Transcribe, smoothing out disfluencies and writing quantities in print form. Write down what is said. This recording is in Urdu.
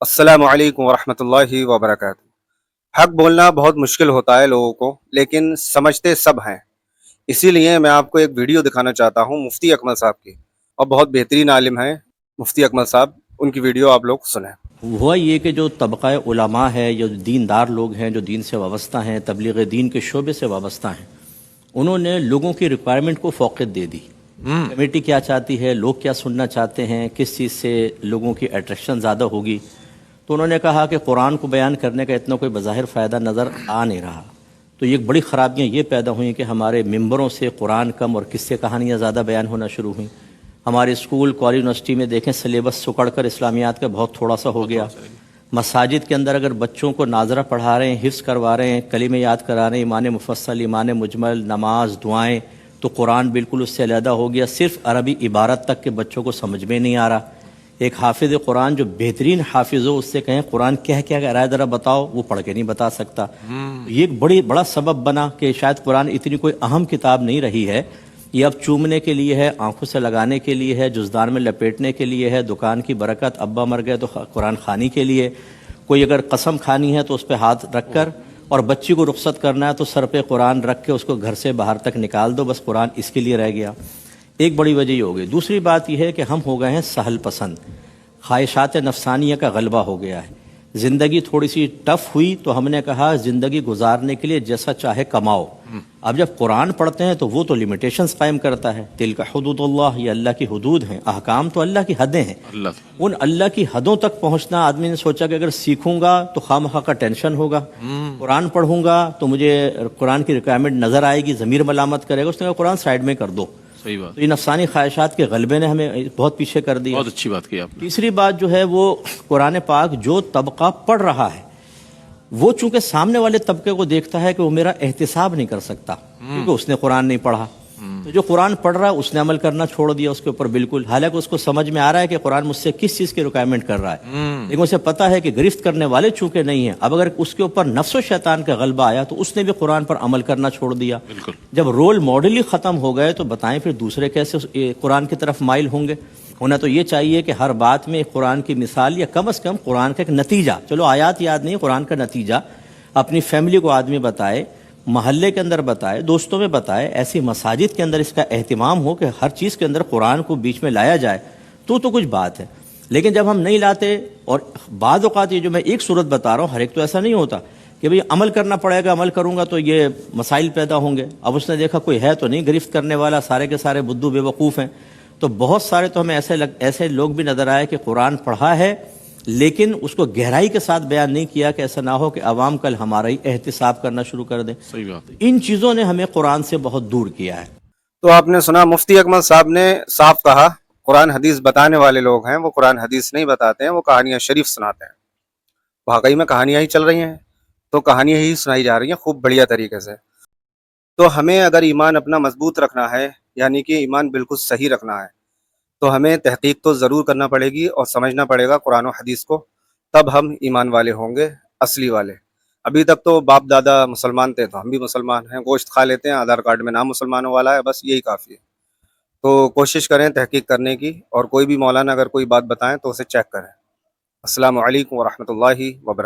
السلام علیکم ورحمۃ اللہ وبرکاتہ۔ حق بولنا بہت مشکل ہوتا ہے لوگوں کو، لیکن سمجھتے سب ہیں۔ اسی لیے میں آپ کو ایک ویڈیو دکھانا چاہتا ہوں مفتی اکمل صاحب کی، اور بہت بہترین عالم ہیں مفتی اکمل صاحب، ان کی ویڈیو آپ لوگ سنیں۔ ہوا یہ کہ جو طبقہ علماء ہے، جو دیندار لوگ ہیں، جو دین سے وابستہ ہیں، تبلیغ دین کے شعبے سے وابستہ ہیں، انہوں نے لوگوں کی ریکوائرمنٹ کو فوقیت دے دی۔ کمیٹی کیا چاہتی ہے، لوگ کیا سننا چاہتے ہیں، کس چیز سے لوگوں کی اٹریکشن زیادہ ہوگی، تو انہوں نے کہا کہ قرآن کو بیان کرنے کا اتنا کوئی بظاہر فائدہ نظر آ نہیں رہا، تو یہ بڑی خرابیاں یہ پیدا ہوئیں کہ ہمارے ممبروں سے قرآن کم اور قصے کہانیاں زیادہ بیان ہونا شروع ہوئیں۔ ہمارے اسکول کالج یونیورسٹی میں دیکھیں سلیبس سکڑ کر اسلامیات کا بہت تھوڑا سا ہو گیا۔ مساجد کے اندر اگر بچوں کو ناظرہ پڑھا رہے ہیں، حفظ کروا رہے ہیں، کلمے یاد کرا رہے ہیں، ایمان مفصل، ایمان مجمل، نماز، دعائیں، تو قرآن بالکل اس سے علیحدہ ہو گیا۔ صرف عربی عبارت تک کے بچوں کو سمجھ میں نہیں آ رہا۔ ایک حافظ قرآن جو بہترین حافظ ہو، اس سے کہیں قرآن کیا رہا ہے ذرا بتاؤ، وہ پڑھ کے نہیں بتا سکتا۔ یہ ایک بڑا سبب بنا کہ شاید قرآن اتنی کوئی اہم کتاب نہیں رہی ہے، یہ اب چومنے کے لیے ہے، آنکھوں سے لگانے کے لیے ہے، جزدان میں لپیٹنے کے لیے ہے، دکان کی برکت، ابا مر گئے تو قرآن خوانی کے لیے، کوئی اگر قسم کھانی ہے تو اس پہ ہاتھ رکھ کر، اور بچی کو رخصت کرنا ہے تو سر پہ قرآن رکھ کے اس کو گھر سے باہر تک نکال دو، بس قرآن اس کے لیے رہ گیا۔ ایک بڑی وجہ یہ ہو گئی۔ دوسری بات یہ ہے کہ ہم ہو گئے ہیں سہل پسند، خواہشات نفسانیہ کا غلبہ ہو گیا ہے۔ زندگی تھوڑی سی ٹف ہوئی تو ہم نے کہا زندگی گزارنے کے لیے جیسا چاہے کماؤ۔ اب جب قرآن پڑھتے ہیں تو وہ تو لیمیٹیشنز قائم کرتا ہے، تلک حدود اللہ، یہ اللہ کی حدود ہیں، احکام تو اللہ کی حدیں ہیں۔ ان اللہ کی حدوں تک پہنچنا، آدمی نے سوچا کہ اگر سیکھوں گا تو خواہ مخواہ کا ٹینشن ہوگا، قرآن پڑھوں گا تو مجھے قرآن کی ریکوائرمنٹ نظر آئے گی، ضمیر ملامت کرے گا، اس نے کہا قرآن سائیڈ میں کر دو۔ صحیح بات، تو یہ نفسانی خواہشات کے غلبے نے ہمیں بہت پیچھے کر دیا۔ بہت اچھی بات کی آپ نے۔ تیسری بات جو ہے وہ قرآن پاک جو طبقہ پڑھ رہا ہے وہ چونکہ سامنے والے طبقے کو دیکھتا ہے کہ وہ میرا احتساب نہیں کر سکتا کیونکہ اس نے قرآن نہیں پڑھا، تو جو قرآن پڑھ رہا ہے اس نے عمل کرنا چھوڑ دیا اس کے اوپر بالکل، حالانکہ اس کو سمجھ میں آ رہا ہے کہ قرآن مجھ سے کس چیز کی ریکوائرمنٹ کر رہا ہے، لیکن اسے پتا ہے کہ گرفت کرنے والے چونکہ نہیں ہیں، اب اگر اس کے اوپر نفس و شیطان کا غلبہ آیا تو اس نے بھی قرآن پر عمل کرنا چھوڑ دیا۔ جب رول ماڈل ہی ختم ہو گئے تو بتائیں پھر دوسرے کیسے قرآن کی طرف مائل ہوں گے؟ ہونا تو یہ چاہیے کہ ہر بات میں قرآن کی مثال، یا کم از کم قرآن کا ایک نتیجہ، چلو آیات یاد نہیں، قرآن کا نتیجہ اپنی فیملی کو آدمی بتائے، محلے کے اندر بتائے، دوستوں میں بتائے، ایسی مساجد کے اندر اس کا اہتمام ہو کہ ہر چیز کے اندر قرآن کو بیچ میں لایا جائے تو کچھ بات ہے۔ لیکن جب ہم نہیں لاتے، اور بعض اوقات یہ جو میں ایک صورت بتا رہا ہوں، ہر ایک تو ایسا نہیں ہوتا کہ بھئی عمل کرنا پڑے گا، عمل کروں گا تو یہ مسائل پیدا ہوں گے، اب اس نے دیکھا کوئی ہے تو نہیں گرفت کرنے والا، سارے کے سارے بدھو بے وقوف ہیں، تو بہت سارے تو ہمیں ایسے لوگ بھی نظر آئے کہ قرآن پڑھا ہے لیکن اس کو گہرائی کے ساتھ بیان نہیں کیا کہ ایسا نہ ہو کہ عوام کل ہمارا ہی احتساب کرنا شروع کر دیں۔ صحیح بات ہے۔ ان چیزوں نے ہمیں قرآن سے بہت دور کیا ہے۔ تو آپ نے سنا مفتی اکمل صاحب نے صاف کہا، قرآن حدیث بتانے والے لوگ ہیں وہ قرآن حدیث نہیں بتاتے ہیں، وہ کہانیاں شریف سناتے ہیں۔ واقعی میں کہانیاں ہی چل رہی ہیں، تو کہانیاں ہی سنائی جا رہی ہیں خوب بڑھیا طریقے سے۔ تو ہمیں اگر ایمان اپنا مضبوط رکھنا ہے، یعنی کہ ایمان بالکل صحیح رکھنا ہے، تو ہمیں تحقیق تو ضرور کرنا پڑے گی اور سمجھنا پڑے گا قرآن و حدیث کو، تب ہم ایمان والے ہوں گے، اصلی والے۔ ابھی تک تو باپ دادا مسلمان تھے تو ہم بھی مسلمان ہیں، گوشت کھا لیتے ہیں، آدھار کارڈ میں نام مسلمانوں والا ہے، بس یہی کافی ہے۔ تو کوشش کریں تحقیق کرنے کی، اور کوئی بھی مولانا اگر کوئی بات بتائیں تو اسے چیک کریں۔ السلام علیکم ورحمۃ اللہ وبرکاتہ۔